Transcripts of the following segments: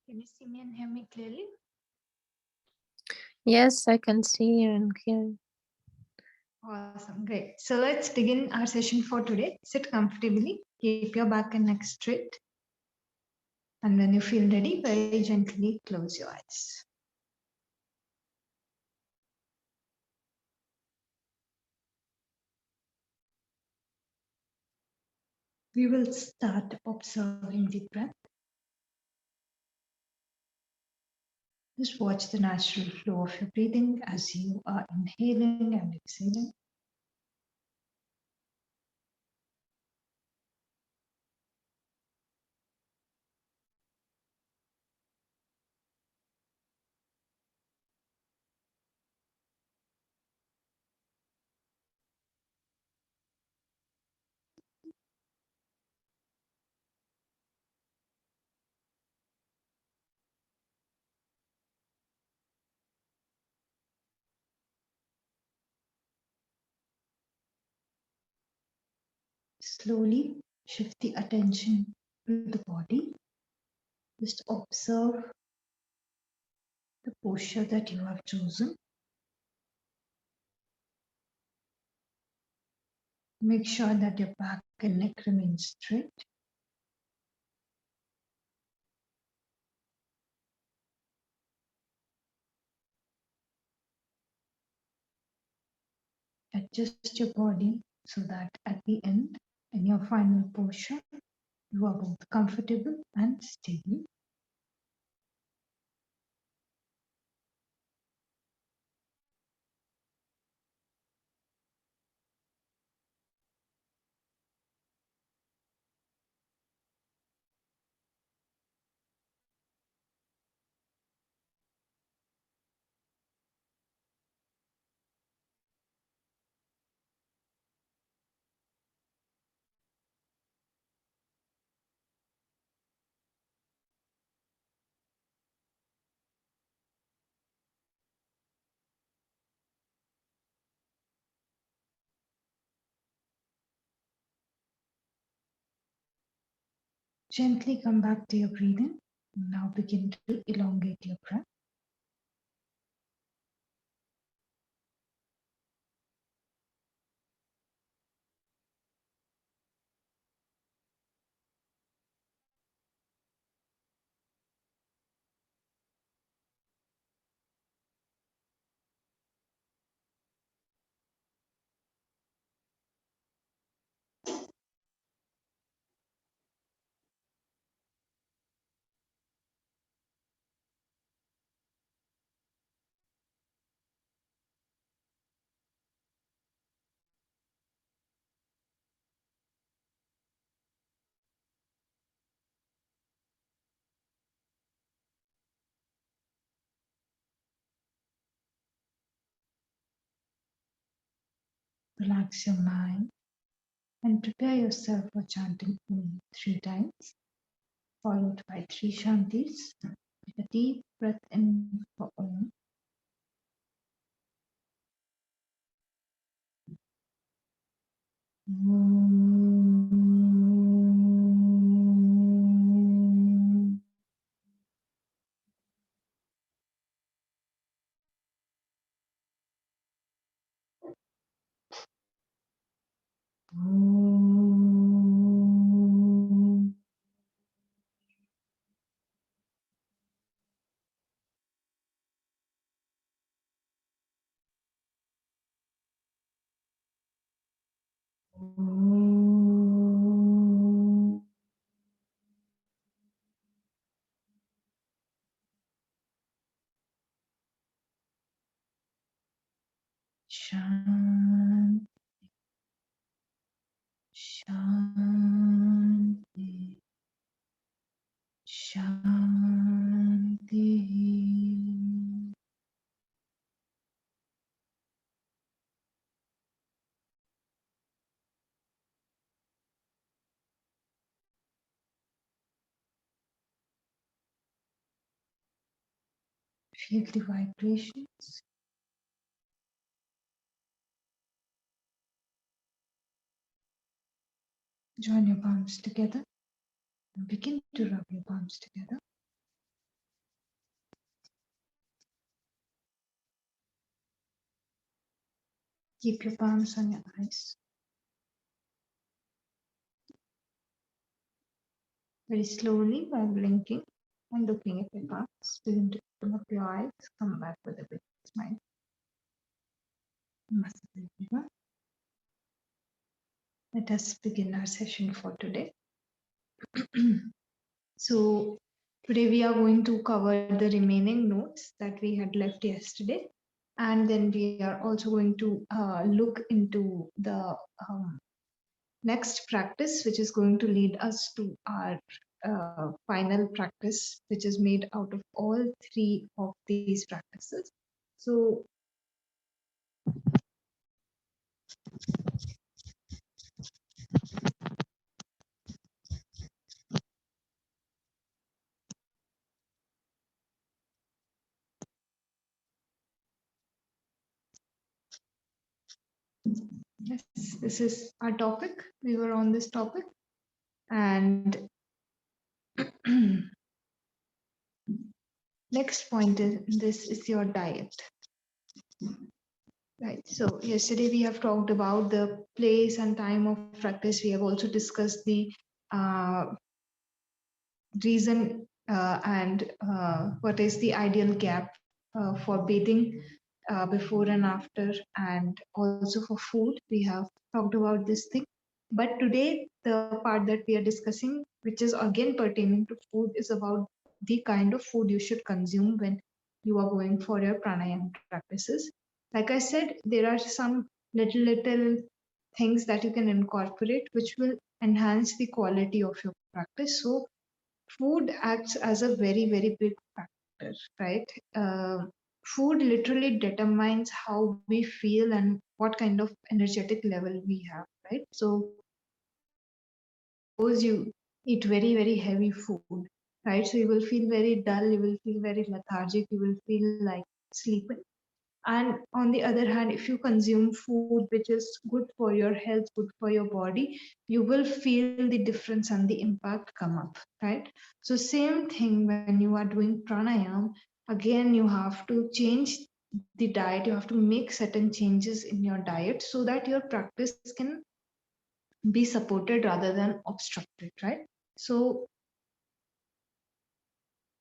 Can you see me and hear me clearly? Yes, I can see you and hear you. Awesome, great. So let's begin our session for today. Sit comfortably, keep your back and neck straight. And when you feel ready, very gently close your eyes. We will start observing the breath. Just watch the natural flow of your breathing as you are inhaling and exhaling. Slowly shift the attention to the body. Just observe the posture that you have chosen. Make sure that your back and neck remain straight. Adjust your body so that at the end, in your final posture, you are both comfortable and stable. Gently come back to your breathing. Now begin to elongate your breath. Relax your mind and prepare yourself for chanting Om 3 times, followed by 3 Shantis. Take a deep breath in for Om. Shanti, Shanti, Shanti. Feel the vibrations. Join your palms together and begin to rub your palms together. Keep your palms on your eyes. Very slowly, while blinking and looking at your palms, begin to open up your eyes. Come back with a big smile. Namaste, everyone. Let us begin our session for today. So, today we are going to cover the remaining notes that we had left yesterday. And then we are also going to look into the next practice, which is going to lead us to our final practice, which is made out of all three of these practices. So, yes, this is our topic. We were on this topic. And next point is this is your diet. Right. So yesterday we have talked about the place and time of practice. We have also discussed the reason and what is the ideal gap for bathing before and after, and also for food. We have talked about this thing. But today, the part that we are discussing, which is again pertaining to food, is about the kind of food you should consume when you are going for your pranayama practices. Like I said, there are some little things that you can incorporate which will enhance the quality of your practice. So food acts as a very big factor, right? Food literally determines how we feel and what kind of energetic level we have, right? So suppose you eat very heavy food, right? So you will feel very dull, you will feel very lethargic, you will feel like sleeping. And on the other hand, if you consume food which is good for your health, good for your body, you will feel the difference and the impact come up, right? So same thing when you are doing pranayam, again, you have to change the diet, you have to make certain changes in your diet so that your practice can be supported rather than obstructed, right? So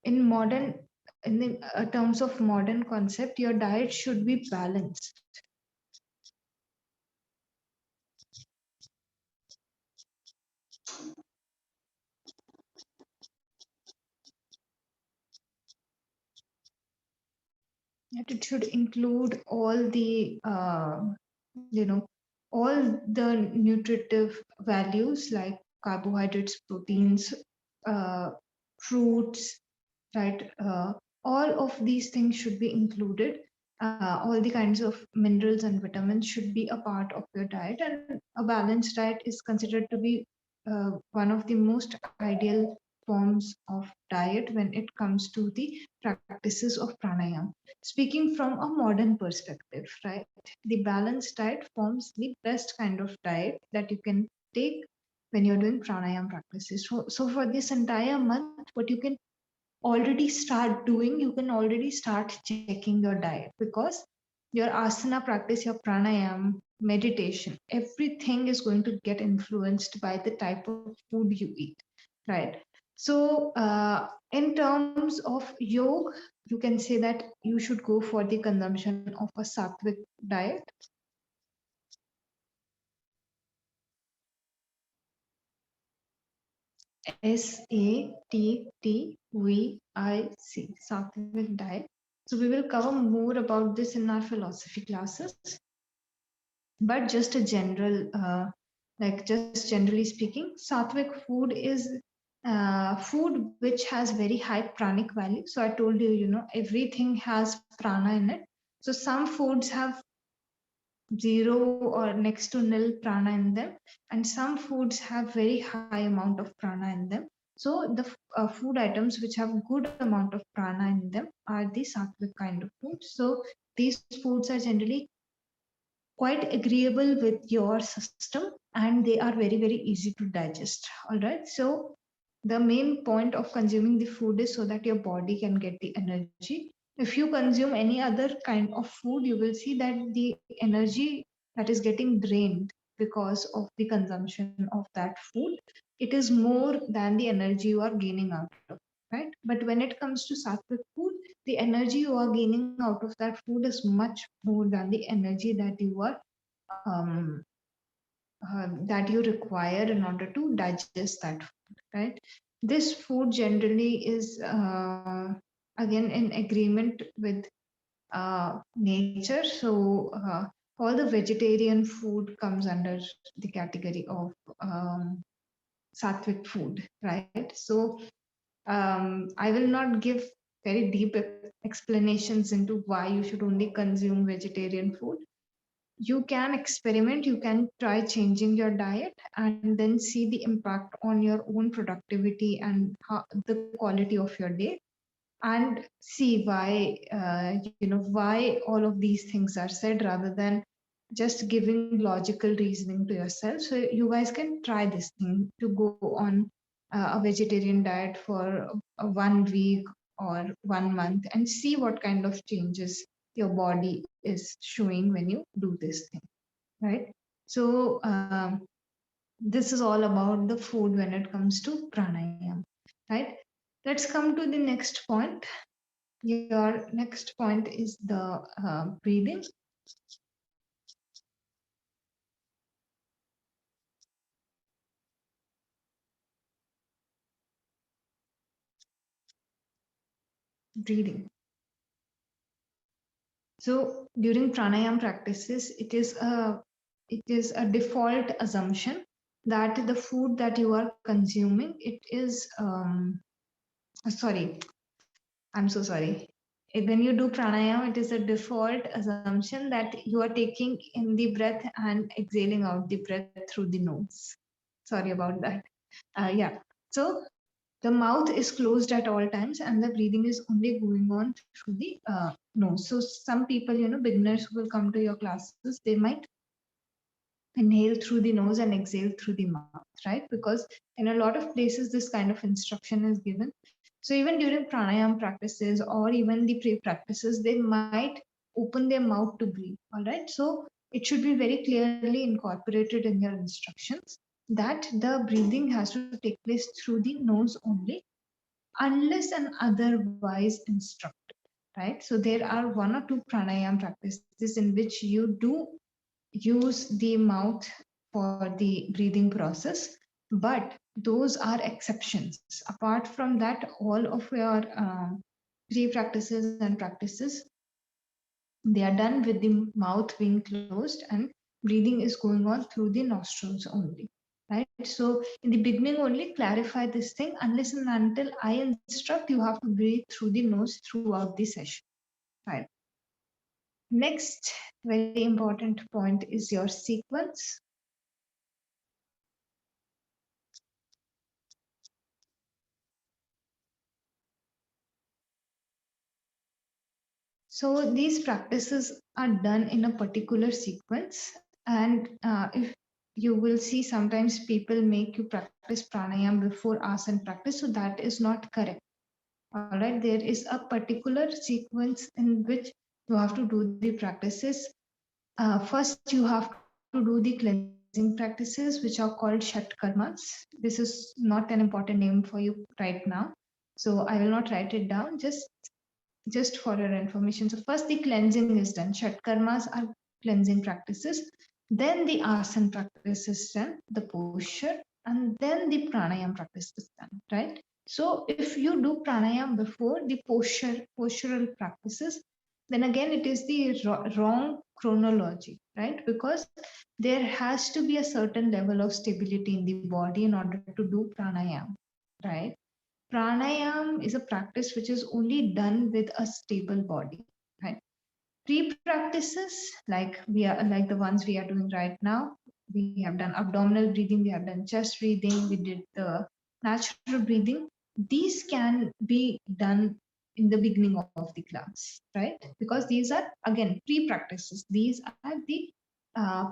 in modern, in the terms of modern concept, your diet should be balanced. It should include all the all the nutritive values like carbohydrates, proteins, uh, fruits, right? All of these things should be included. All the kinds of minerals and vitamins should be a part of your diet, and a balanced diet is considered to be one of the most ideal forms of diet when it comes to the practices of pranayama. Speaking from a modern perspective, right? The balanced diet forms the best kind of diet that you can take when you're doing pranayama practices. So for this entire month, what you can already start doing, you can already start checking your diet, because your asana practice, your pranayam, meditation, everything is going to get influenced by the type of food you eat, right? So in terms of yoga, you can say that you should go for the consumption of a sattvic diet. SATTVIC, sattvic diet. So we will cover more about this in our philosophy classes, but just a general, just generally speaking, sattvic food is food which has very high pranic value. So I told you, everything has prana in it. So some foods have zero or next to nil prana in them, and some foods have very high amount of prana in them. So the food items which have good amount of prana in them are the sattvic kind of foods. So these foods are generally quite agreeable with your system, and they are very easy to digest. All right. So the main point of consuming the food is so that your body can get the energy. If you consume any other kind of food, you will see that the energy that is getting drained because of the consumption of that food, it is more than the energy you are gaining out of, right? But when it comes to sattvic food, the energy you are gaining out of that food is much more than the energy that you are that you require in order to digest that food, right? This food generally is again in agreement with nature. So all the vegetarian food comes under the category of sattvic food, right? So I will not give very deep explanations into why you should only consume vegetarian food. You can experiment, you can try changing your diet and then see the impact on your own productivity and the quality of your day, and see why why all of these things are said rather than just giving logical reasoning to yourself. So you guys can try this thing to go on a vegetarian diet for 1 week or 1 month and see what kind of changes your body is showing when you do this thing, right? So this is all about the food when it comes to pranayama, right? Let's come to the next point. Your next point is the breathing. Breathing. So during pranayama practices, it is a default assumption that the food that you are consuming, it is sorry, I'm so sorry. When you do pranayama, it is a default assumption that you are taking in the breath and exhaling out the breath through the nose. Sorry about that. Yeah. So the mouth is closed at all times and the breathing is only going on through the nose. So some people, beginners who will come to your classes, they might inhale through the nose and exhale through the mouth, right? Because in a lot of places, this kind of instruction is given. So even during pranayama practices or even the pre-practices, they might open their mouth to breathe, all right? So it should be very clearly incorporated in your instructions that the breathing has to take place through the nose only, unless and otherwise instructed, right? So there are 1 or 2 pranayama practices in which you do use the mouth for the breathing process, but those are exceptions. Apart from that, all of your pre-practices and practices, they are done with the mouth being closed and breathing is going on through the nostrils only, right? So in the beginning only clarify this thing, unless and until I instruct, you have to breathe through the nose throughout the session, right? Next very important point is your sequence. So these practices are done in a particular sequence, and if you will see, sometimes people make you practice pranayama before asana practice, so that is not correct. All right, there is a particular sequence in which you have to do the practices. First, you have to do the cleansing practices, which are called षट्कर्मास. This is not an important name for you right now, so I will not write it down. Just for your information. So first the cleansing is done. षट्कर्मास are cleansing practices. Then the asana practice is done, the posture, and then the pranayama practice is done, right? So if you do pranayama before the postural practices, then again it is the wrong chronology, right? Because there has to be a certain level of stability in the body in order to do pranayama, right? Pranayam is a practice which is only done with a stable body, right? Pre-practices like the ones we are doing right now, we have done abdominal breathing, we have done chest breathing, we did the natural breathing. These can be done in the beginning of the class, right? Because these are again pre-practices. These are the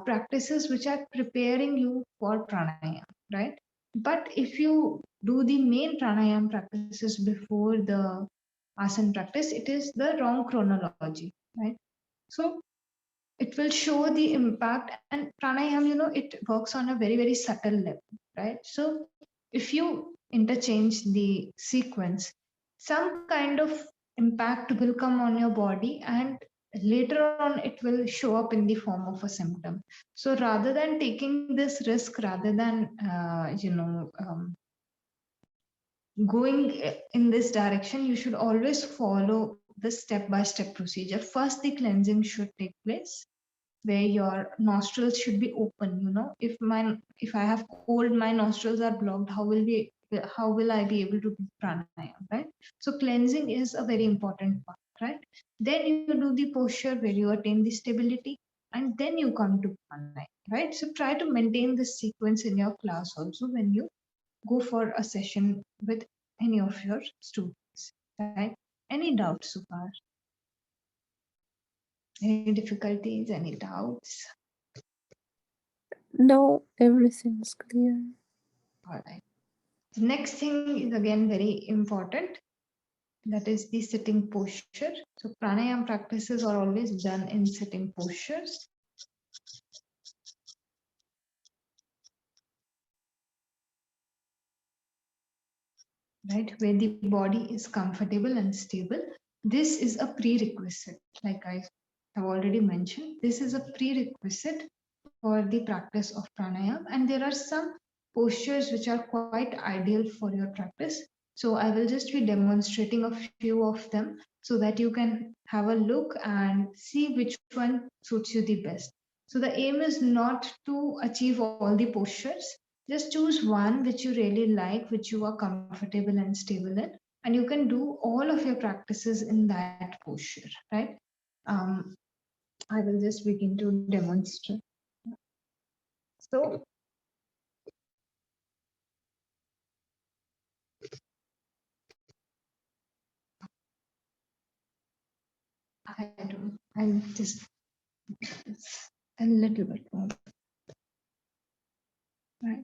practices which are preparing you for pranayam, right? But if you do the main pranayam practices before the asana practice, it is the wrong chronology, right? So it will show the impact. And pranayama, it works on a very, very subtle level, right? So if you interchange the sequence, some kind of impact will come on your body, and later on it will show up in the form of a symptom. So rather than taking this risk, rather than going in this direction, you should always follow the step-by-step procedure. First, the cleansing should take place, where your nostrils should be open. If I have cold, my nostrils are blocked. How will I be able to do pranayama, right? So cleansing is a very important part, right? Then you do the posture where you attain the stability, and then you come to pranayama, right? So try to maintain this sequence in your class also when you go for a session with any of your students, right? Any doubts, Supar? Any difficulties, any doubts? No, everything's clear. All right. The next thing is again very important. That is the sitting posture. So pranayama practices are always done in sitting postures. Right, where the body is comfortable and stable. This is a prerequisite, like I have already mentioned. This is a prerequisite for the practice of pranayama, and there are some postures which are quite ideal for your practice. So I will just be demonstrating a few of them so that you can have a look and see which one suits you the best. So the aim is not to achieve all the postures. Just choose one which you really like, which you are comfortable and stable in, and you can do all of your practices in that posture, right? I will just begin to demonstrate. So I'll just a little bit more. Right.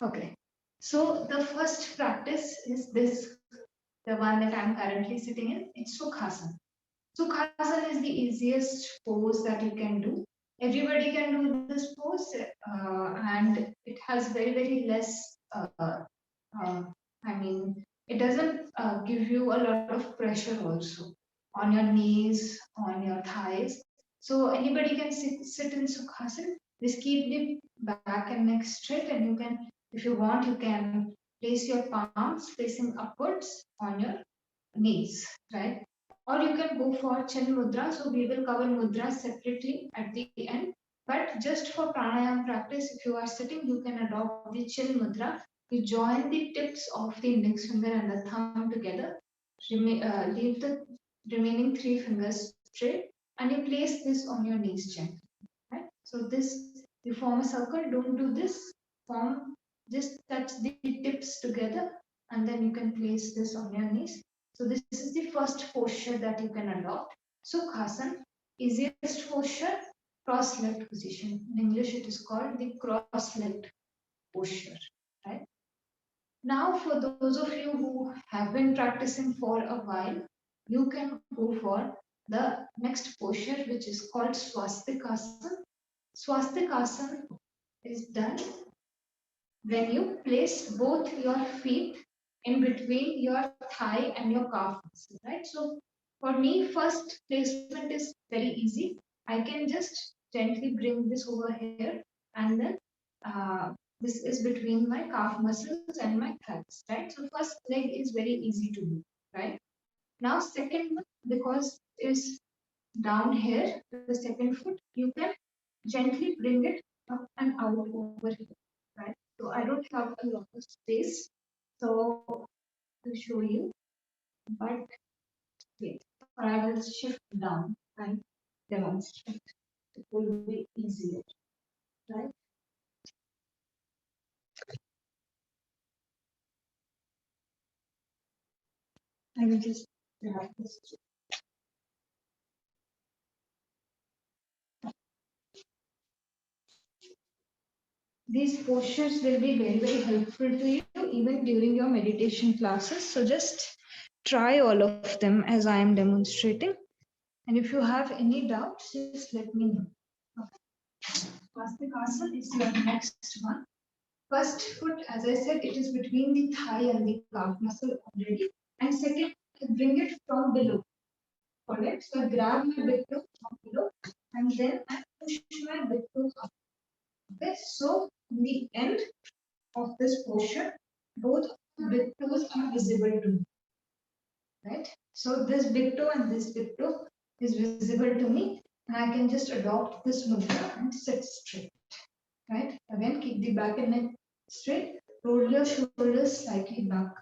Okay. So the first practice is this, the one that I'm currently sitting in. It's Sukhasana. Sukhasana is the easiest pose that you can do. Everybody can do this pose, and it has very, very less, I mean, it doesn't give you a lot of pressure also on your knees, on your thighs. So anybody can sit in Sukhasana. Just keep the back and neck straight, and you can, if you want, you can place your palms facing upwards on your knees, right? Or you can go for chin mudra. So we will cover mudra separately at the end. But just for pranayama practice, if you are sitting, you can adopt the chin mudra. You join the tips of the index finger and the thumb together. Leave the remaining three fingers straight, and you place this on your knees gently. Right? So this, you form a circle. Don't do this. Form, just touch the tips together, and then you can place this on your knees. So this is the first posture that you can adopt. Sukhasana, easiest posture, cross-legged position. In English, it is called the cross-legged posture. Right? Now, for those of you who have been practicing for a while, you can go for the next posture, which is called Swastikasana. Swastikasana is done when you place both your feet in between your thigh and your calf muscle, right? So for me, first placement is very easy. I can just gently bring this over here, and then this is between my calf muscles and my thighs, right? So first leg is very easy to do, right? Now second one, because is down here, the second foot, you can gently bring it up and out over here, right? So I don't have a lot of space, so to show you, but wait, or I will shift down and demonstrate. It will be easier, right? I will just grab this. These postures will be very, very helpful to you even during your meditation classes. So just try all of them as I am demonstrating. And if you have any doubts, just let me know. Swastikas is your next one. First foot, as I said, it is between the thigh and the calf muscle already. And second, bring it from below. Alright, so I grab my big toe from below and then I push my big toe up. Okay, so in the end of this posture, both big toes are visible to me. Right? So this big toe and this big toe is visible to me, and I can just adopt this mudra and sit straight. Right? Again, keep the back and neck straight, roll your shoulders slightly back,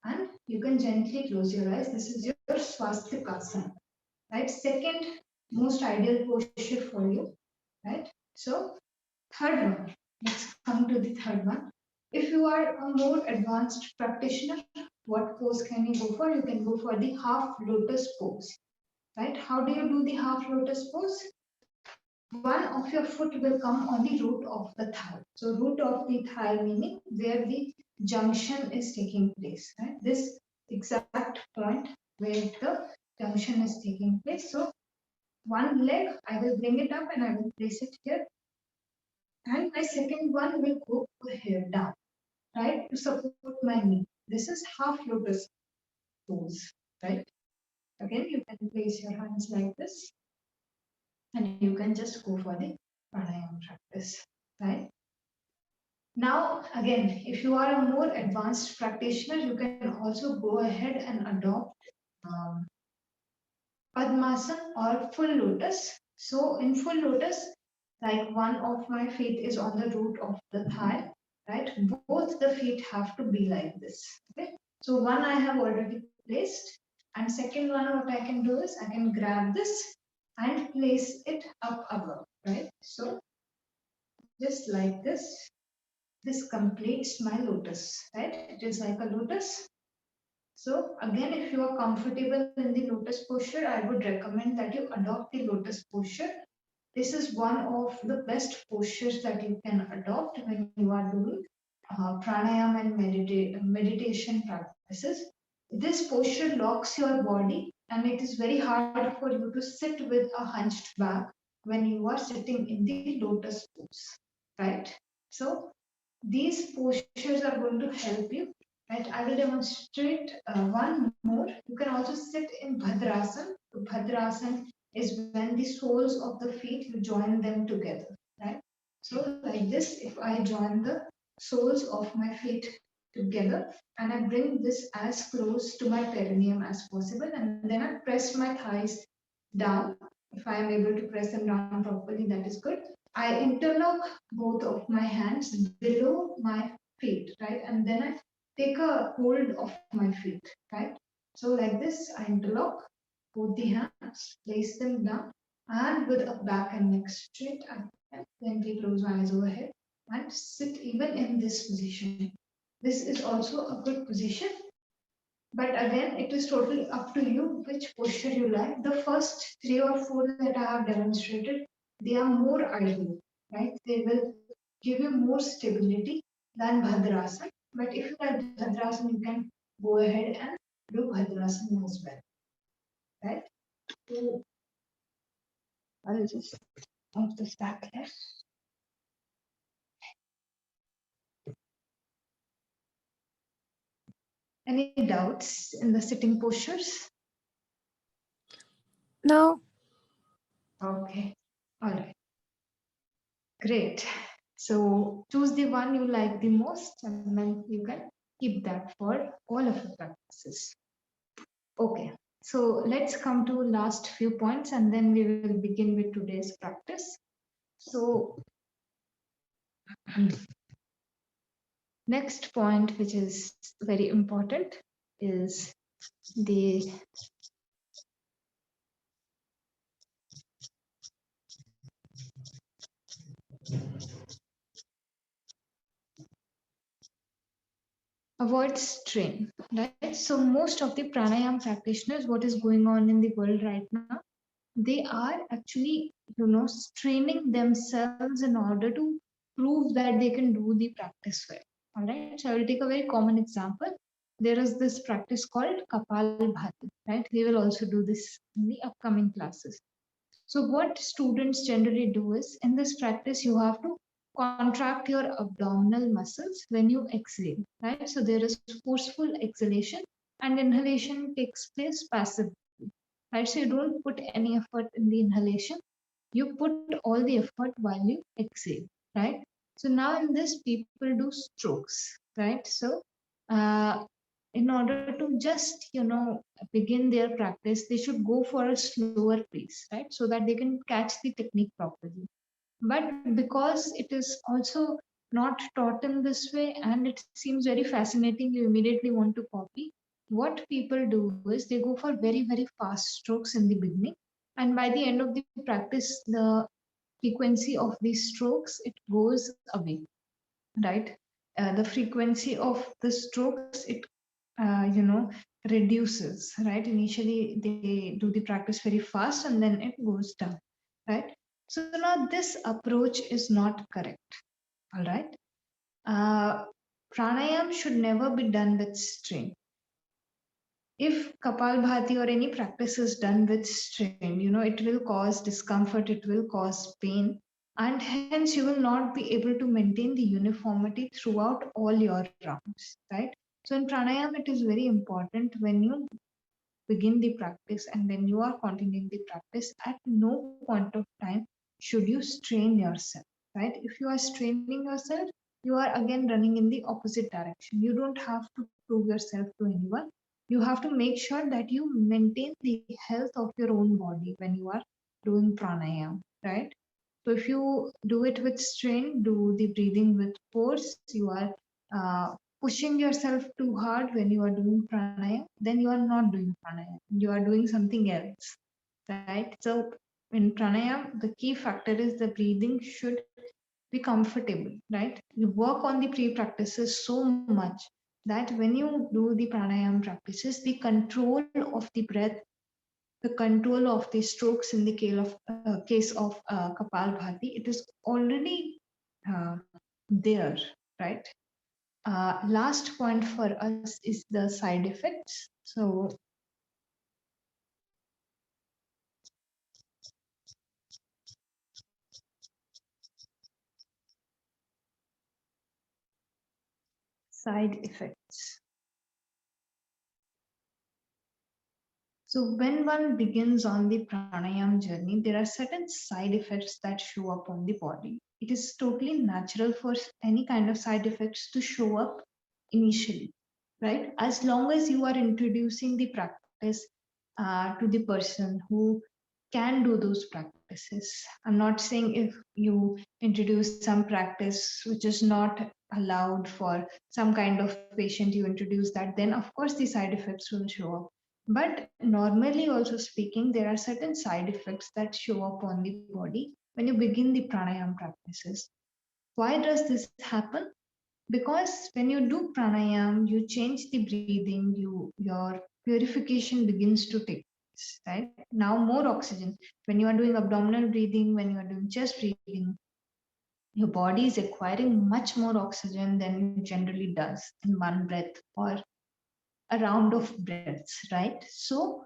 and you can gently close your eyes. This is your Swastikasana. Right? Second most ideal posture for you. Right? So third one. Let's come to the third one. If you are a more advanced practitioner, what pose can you go for? You can go for the half lotus pose. Right? How do you do the half lotus pose? One of your foot will come on the root of the thigh. So root of the thigh meaning where the junction is taking place. Right? This exact point where the junction is taking place. So one leg, I will bring it up and I will place it here. And my second one will go here down, right, to support my knee. This is half lotus pose, right? Again, you can place your hands like this and you can just go for the pranayama practice, right? Now, again, if you are a more advanced practitioner, you can also go ahead and adopt Padmasana or full lotus. So in full lotus, like one of my feet is on the root of the thigh, right? Both the feet have to be like this. Okay. So one I have already placed, and second one, what I can do is I can grab this and place it up above, right? So just like this, this completes my lotus, right? It is like a lotus. So again, if you are comfortable in the lotus posture, I would recommend that you adopt the lotus posture. This is one of the best postures that you can adopt when you are doing pranayama and meditation practices. This posture locks your body and it is very hard for you to sit with a hunched back when you are sitting in the lotus pose, right? So these postures are going to help you. Right, I will demonstrate one more. You can also sit in Bhadrasana. Bhadrasana is when the soles of the feet, you join them together, right? So like this, if I join the soles of my feet together and I bring this as close to my perineum as possible, and then I press my thighs down. If I am able to press them down properly, that is good. I interlock both of my hands below my feet, right? And then I take a hold of my feet, right? So like this, I interlock both the hands, place them down, and with a back and neck straight, I can gently close my eyes overhead and sit even in this position. This is also a good position, but again, it is totally up to you which posture you like. The first 3 or 4 that I have demonstrated, they are more ideal, right? They will give you more stability than Bhadrasana. But if you like Bhadrasana, you can go ahead and do Bhadrasana as well, right? So I'll just move this back here. Any doubts in the sitting postures? No. Okay, all right. Great. So choose the one you like the most and then you can keep that for all of your practices. Okay, so let's come to last few points and then we will begin with today's practice. So next point, which is very important, is the avoid strain, right? So most of the pranayama practitioners, what is going on in the world right now, they are actually, straining themselves in order to prove that they can do the practice well. All right. So I will take a very common example. There is this practice called Kapalbhati, right? We will also do this in the upcoming classes. So what students generally do is in this practice, you have to contract your abdominal muscles when you exhale, right? So there is forceful exhalation and inhalation takes place passively, right? So you don't put any effort in the inhalation. You put all the effort while you exhale, right? So now in this, people do strokes, right? So uh, in order to just begin their practice, they should go for a slower pace, right? So that they can catch the technique properly. But because it is also not taught in this way and it seems very fascinating, you immediately want to copy. What people do is they go for very, very fast strokes in the beginning. And by the end of the practice, the frequency of these strokes, it goes away, right? The frequency of the strokes, it uh, you know reduces, right? Initially they do the practice very fast and then it goes down, right? So now this approach is not correct. All right. Pranayam should never be done with strain. If Kapalbhati or any practice is done with strain, it will cause discomfort, it will cause pain, and hence you will not be able to maintain the uniformity throughout all your rounds, right? So in pranayam, it is very important when you begin the practice and when you are continuing the practice, at no point of time should you strain yourself, right? If you are straining yourself, you are again running in the opposite direction. You don't have to prove yourself to anyone. You have to make sure that you maintain the health of your own body when you are doing pranayam, right? So if you do it with strain, do the breathing with force, you are pushing yourself too hard when you are doing pranayam, then you are not doing pranayam. You are doing something else, right? So in pranayam, the key factor is the breathing should be comfortable, right? You work on the pre-practices so much that when you do the pranayam practices, the control of the breath, the control of the strokes in the case of Kapalbhati, it is already uh, there, right? Last point for us is the side effects. So side effects. So when one begins on the pranayam journey, there are certain side effects that show up on the body. It is totally natural for any kind of side effects to show up initially, right? As long as you are introducing the practice to the person who can do those practices. I'm not saying if you introduce some practice which is not allowed for some kind of patient, you introduce that, then of course the side effects will show up. But normally, also speaking, there are certain side effects that show up on the body when you begin the pranayam practices. Why does this happen? Because when you do pranayam, you change the breathing, your purification begins to take place, right? Now more oxygen. When you are doing abdominal breathing, when you are doing chest breathing, your body is acquiring much more oxygen than it generally does in one breath or a round of breaths, right? So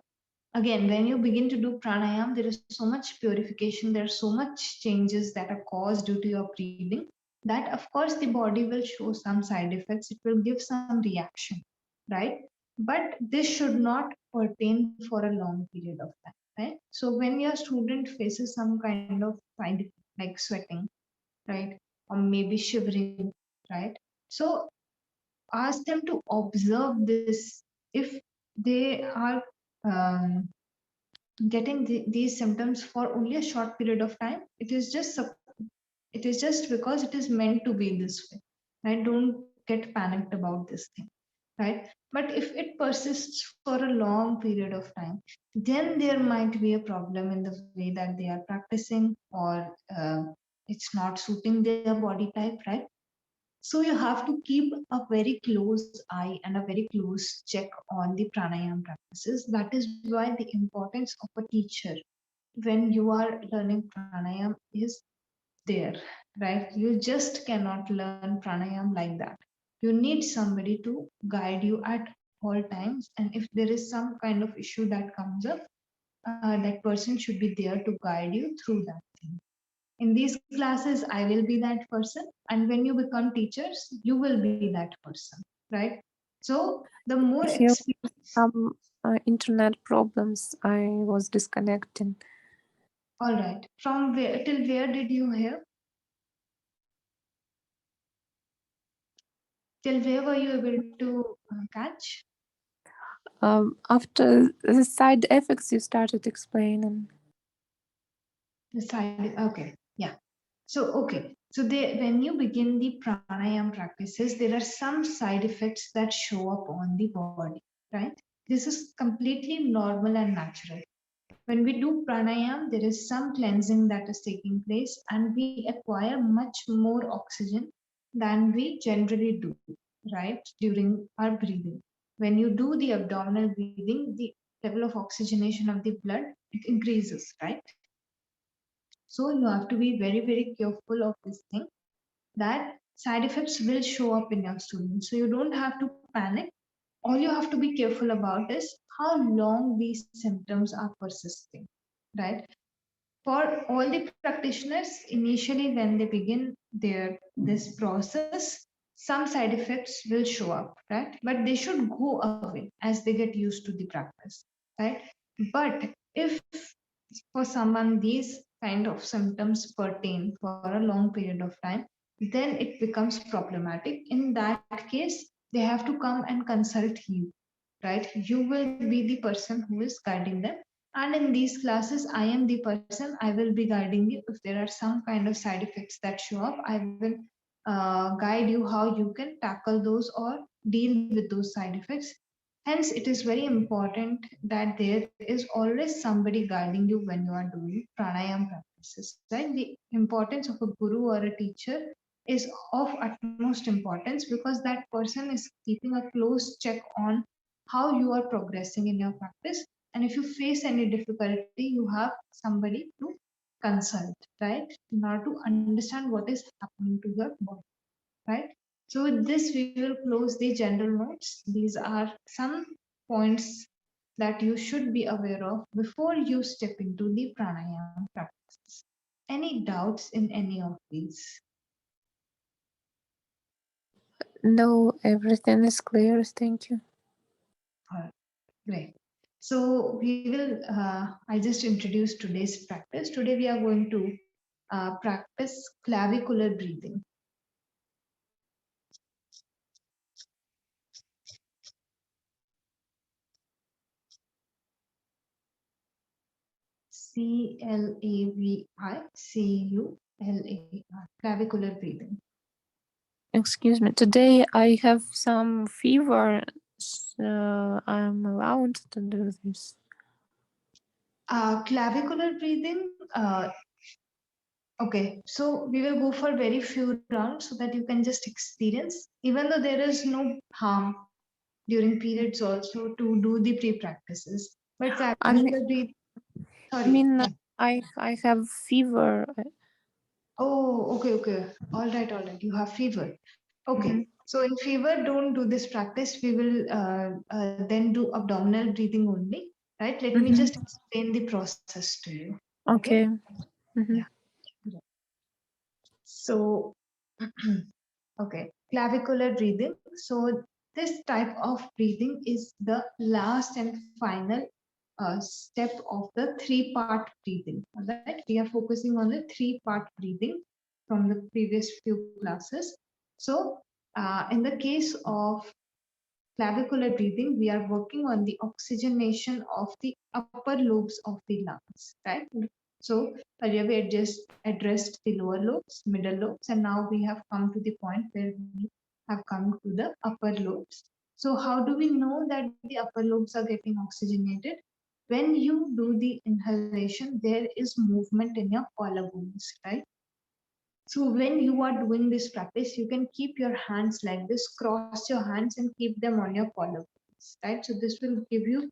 again, when you begin to do pranayam, there is so much purification, there are so much changes that are caused due to your breathing that of course the body will show some side effects, it will give some reaction, right? But this should not pertain for a long period of time, right? So when your student faces some kind of side effect like sweating, right, or maybe shivering, right, so ask them to observe this. If they are um, getting these symptoms for only a short period of time, it is just because it is meant to be this way, right? Don't get panicked about this thing, right? But if it persists for a long period of time, then there might be a problem in the way that they are practicing, or it's not suiting their body type, right? So you have to keep a very close eye and a very close check on the pranayam practices. That is why the importance of a teacher when you are learning pranayam is there, right? You just cannot learn pranayam like that. You need somebody to guide you at all times. And if there is some kind of issue that comes up, that person should be there to guide you through that thing. In these classes, I will be that person. And when you become teachers, you will be that person, right? So the more Here experience. some internet problems. I was disconnecting. All right. From where till where did you hear? Till where were you able to catch? After the side effects you started explaining. The side, okay, yeah. So, okay. So when you begin the pranayam practices, there are some side effects that show up on the body, right? This is completely normal and natural. When we do pranayam, there is some cleansing that is taking place and we acquire much more oxygen than we generally do, right? During our breathing. When you do the abdominal breathing, the level of oxygenation of the blood, it increases, right? So you have to be very, very careful of this thing that side effects will show up in your students. So you don't have to panic. All you have to be careful about is how long these symptoms are persisting, right? For all the practitioners, initially when they begin their this process, some side effects will show up, right? But they should go away as they get used to the practice, right? But if for someone these kind of symptoms pertain for a long period of time, then it becomes problematic. In that case, they have to come and consult you, right? You will be the person who is guiding them. And in these classes, I am the person, I will be guiding you. If there are some kind of side effects that show up, I will guide you how you can tackle those or deal with those side effects. Hence, it is very important that there is always somebody guiding you when you are doing pranayam practices, right? The importance of a guru or a teacher is of utmost importance because that person is keeping a close check on how you are progressing in your practice. And if you face any difficulty, you have somebody to consult, right? In order to understand what is happening to your body, right? So with this, we will close the general notes. These are some points that you should be aware of before you step into the pranayama practices. Any doubts in any of these? No, everything is clear. Thank you. Great. So we will, I just introduced today's practice. Today we are going to practice clavicular breathing. CLAVICULAR, clavicular breathing. Excuse me. Today I have some fever. So I'm allowed to do this. Clavicular breathing. Okay, so we will go for very few rounds so that you can just experience, even though there is no harm during periods also to do the pre-practices. But clavicular breathing. I Sorry. mean, I have fever. Oh, okay, okay. All right, all right. You have fever. Okay. So in fever, don't do this practice. We will then do abdominal breathing only, right? Let me just explain the process to you. Okay. Yeah. So, okay, clavicular breathing. So this type of breathing is the last and final step of the three-part breathing. All right, we are focusing on the three-part breathing from the previous few classes. So, in the case of clavicular breathing, we are working on the oxygenation of the upper lobes of the lungs, right? So earlier we just addressed the lower lobes, middle lobes, and now we have come to the point where we have come to the upper lobes. So how do we know that the upper lobes are getting oxygenated? When you do the inhalation, there is movement in your collarbones, right? So when you are doing this practice, you can keep your hands like this, cross your hands and keep them on your collarbones, right? So this will give you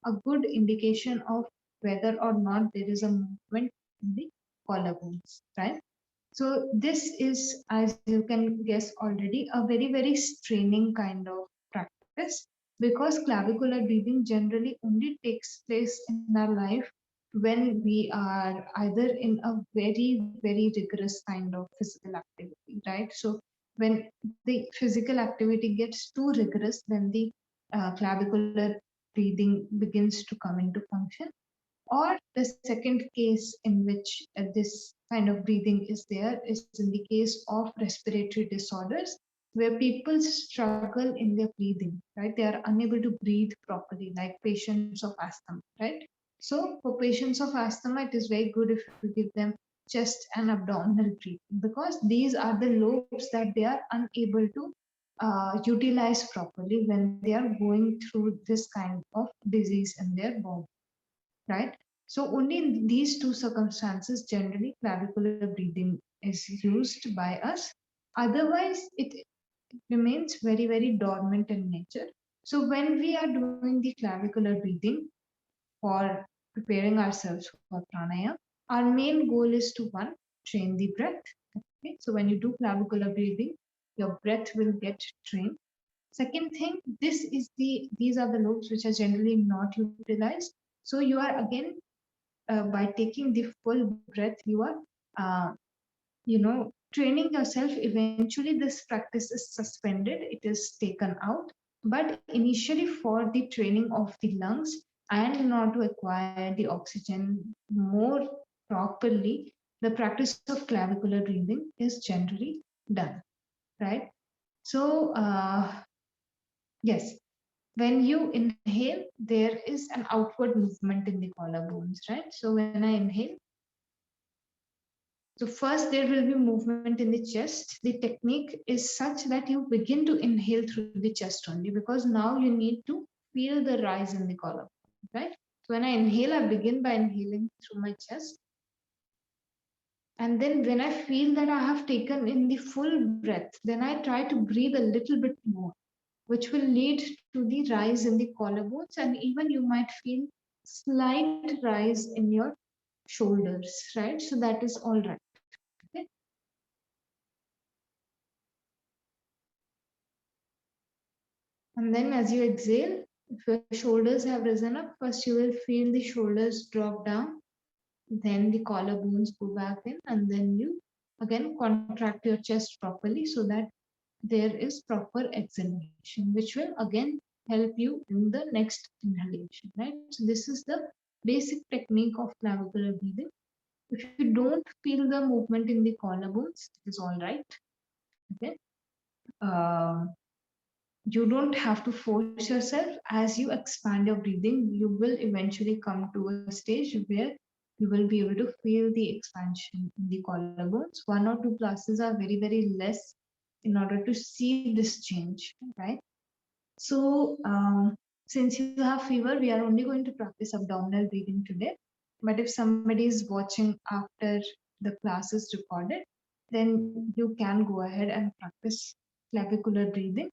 a good indication of whether or not there is a movement in the collarbones, right? So this is, as you can guess already, a very, very straining kind of practice, because clavicular breathing generally only takes place in our life when we are either in a very, very rigorous kind of physical activity, right? So when the physical activity gets too rigorous, then the clavicular breathing begins to come into function. Or the second case in which this kind of breathing is there is in the case of respiratory disorders, where people struggle in their breathing, right? They are unable to breathe properly, like patients of asthma, right? So for patients of asthma, it is very good if you give them chest and abdominal breathing, because these are the lobes that they are unable to utilize properly when they are going through this kind of disease in their body, right? So only in these two circumstances, generally clavicular breathing is used by us. Otherwise, it remains very, very dormant in nature. So when we are doing the clavicular breathing for preparing ourselves for pranayama, our main goal is to one, train the breath. Okay? So when you do clavicular breathing, your breath will get trained. Second thing, these are the lobes which are generally not utilized. So you are again by taking the full breath, you are training yourself. Eventually this practice is suspended, it is taken out, but initially for the training of the lungs and in order to acquire the oxygen more properly, the practice of clavicular breathing is generally done, right? So yes, when you inhale, there is an outward movement in the collarbones, right? So when I inhale, so first there will be movement in the chest. The technique is such that you begin to inhale through the chest only, because now you need to feel the rise in the collarbone, right? So when I inhale, I begin by inhaling through my chest. And then when I feel that I have taken in the full breath, then I try to breathe a little bit more, which will lead to the rise in the collarbones, and even you might feel slight rise in your shoulders, right? So that is all right. Okay. And then as you exhale, if your shoulders have risen up, first you will feel the shoulders drop down, then the collarbones go back in, and then you again contract your chest properly so that there is proper exhalation, which will again help you in the next inhalation, right? So this is the basic technique of clavicular breathing. If you don't feel the movement in the collarbones, it is all right. Okay. Um, you don't have to force yourself. As you expand your breathing, you will eventually come to a stage where you will be able to feel the expansion in the collarbones. One or two classes are very, very less in order to see this change, right? So since you have fever, we are only going to practice abdominal breathing today. But if somebody is watching after the class is recorded, then you can go ahead and practice clavicular breathing.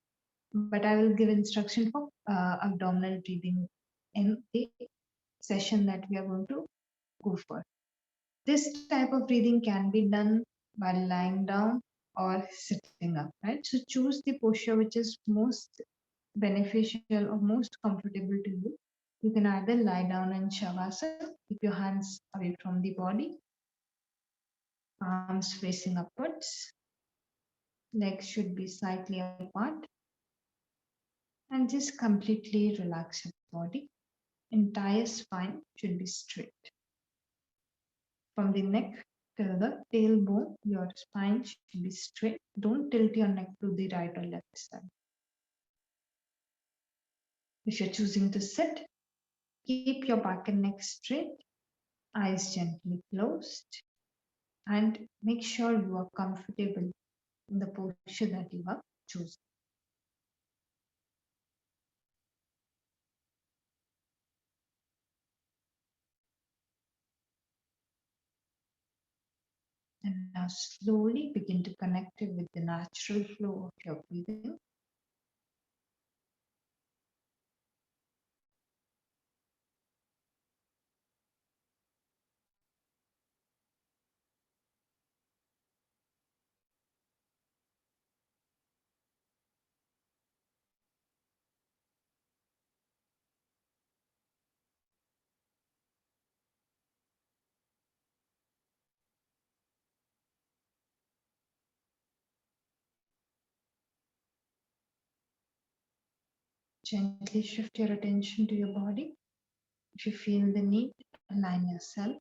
But I will give instruction for abdominal breathing in the session that we are going to go for. This type of breathing can be done while lying down or sitting up, right? So choose the posture which is most beneficial or most comfortable to you. You can either lie down in Shavasana, keep your hands away from the body, arms facing upwards, legs should be slightly apart, and just completely relax your body. Entire spine should be straight. From the neck till the tailbone, your spine should be straight. Don't tilt your neck to the right or left side. If you're choosing to sit, keep your back and neck straight, eyes gently closed, and make sure you are comfortable in the posture that you have chosen. And now slowly begin to connect it with the natural flow of your breathing. Gently shift your attention to your body. If you feel the need, align yourself.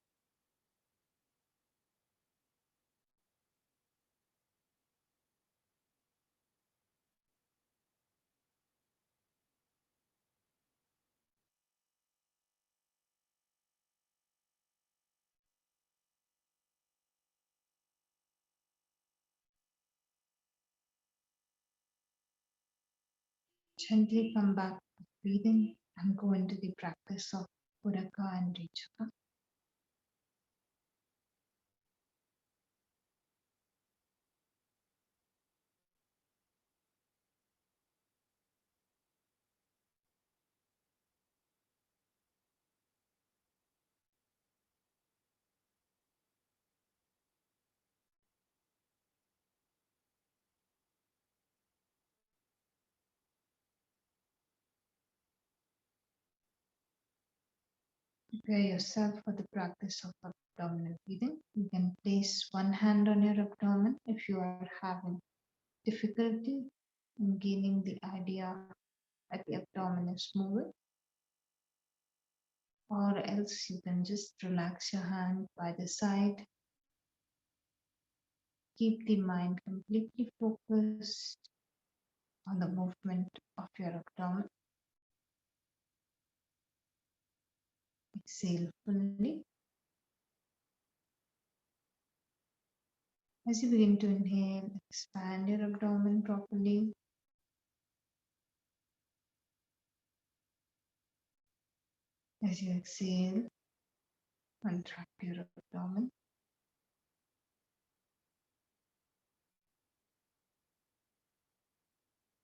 Gently come back to breathing and go into the practice of Puraka and Rechaka. Prepare yourself for the practice of abdominal breathing. You can place one hand on your abdomen if you are having difficulty in gaining the idea that the abdomen is moving, or else you can just relax your hand by the side. Keep the mind completely focused on the movement of your abdomen. Exhale fully. As you begin to inhale, expand your abdomen properly. As you exhale, contract your abdomen.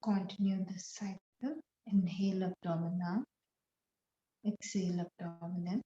Continue this cycle. Inhale abdomen out. Exhale abdomen in.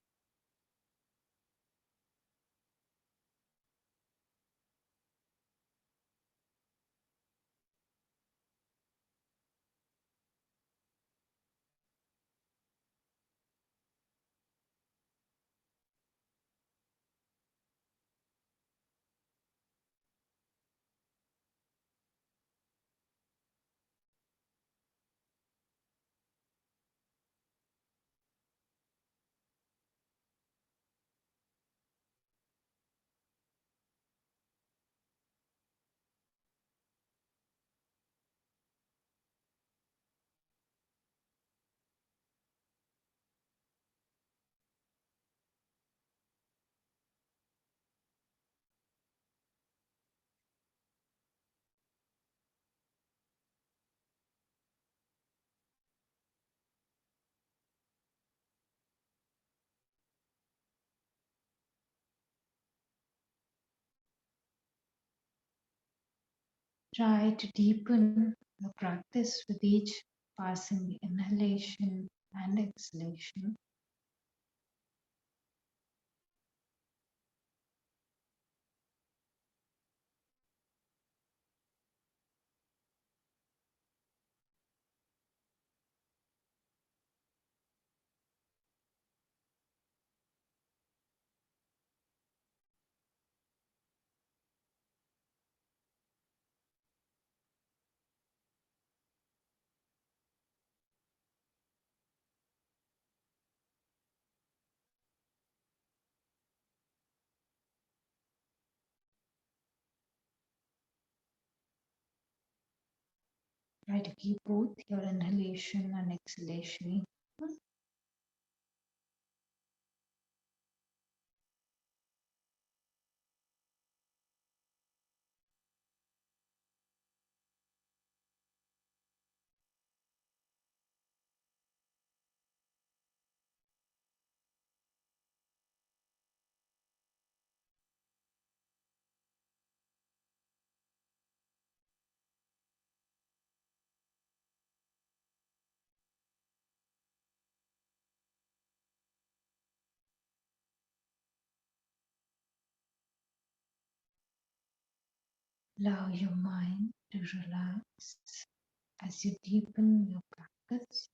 Try to deepen the practice with each passing inhalation and exhalation. Try to keep both your inhalation and exhalation equal. Allow your mind to relax as you deepen your practice.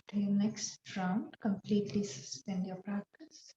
to your next round. Completely suspend your practice.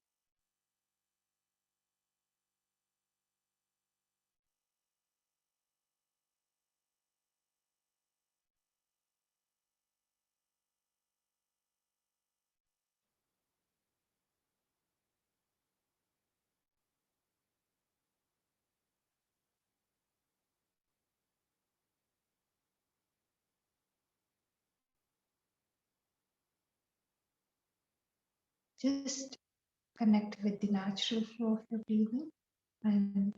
Just connect with the natural flow of your breathing and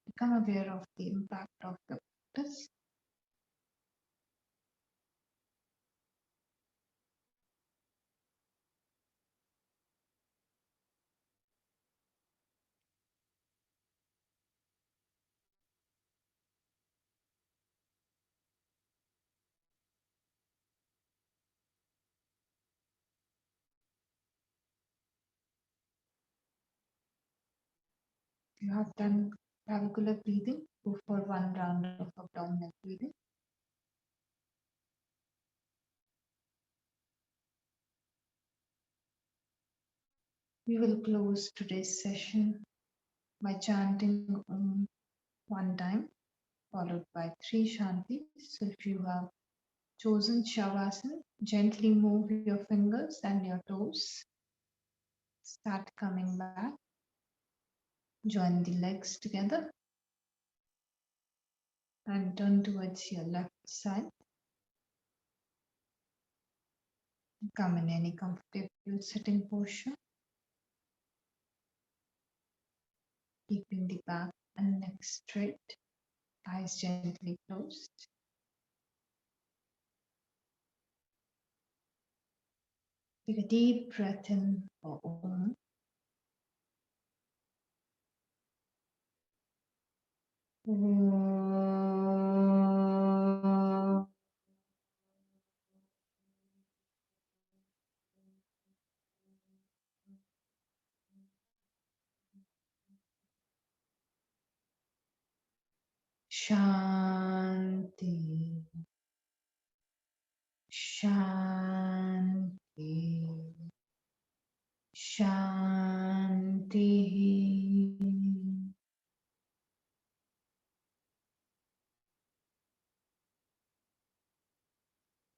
become aware of the impact of the practice. You have done clavicular breathing. Go for one round of abdominal breathing. We will close today's session by chanting Om one time, followed by 3 Shantis. So if you have chosen Shavasana, gently move your fingers and your toes. Start coming back. Join the legs together and turn towards your left side. Come in any comfortable sitting posture, keeping the back and neck straight, eyes gently closed. Take a deep breath in for Om. Shanti, Shanti, Shanti.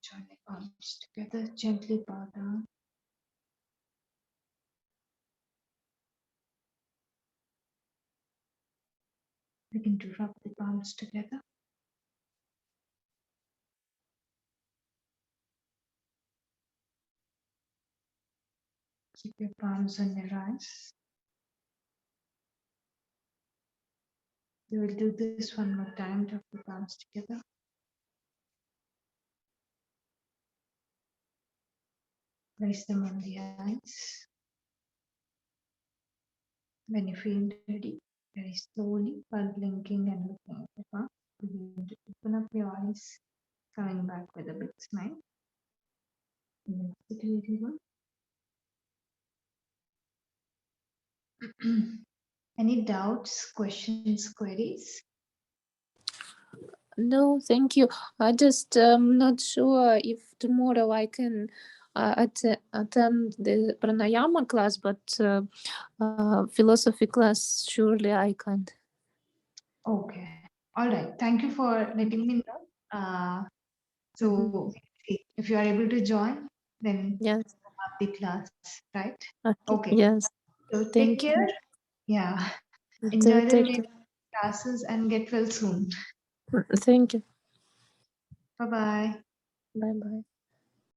Join the palms together, gently bow down. Begin to rub the palms together. Keep your palms on your eyes. We will do this one more time. Rub the palms together. Place them on the eyes. When you feel ready, very slowly, while blinking and looking at the palms, begin to open up your eyes, coming back with a big smile. Namaste, everyone. Any doubts, questions, queries? No, thank you. I just not sure if tomorrow I can attend the pranayama class, but philosophy class surely I can't. Okay. All right. Thank you for letting me know. So if you are able to join, then Yes. have the class, right? Okay. Yes. So take Thank care. you. Yeah. Enjoy the Take remaining classes and get well soon. Thank you. Bye-bye. Bye bye.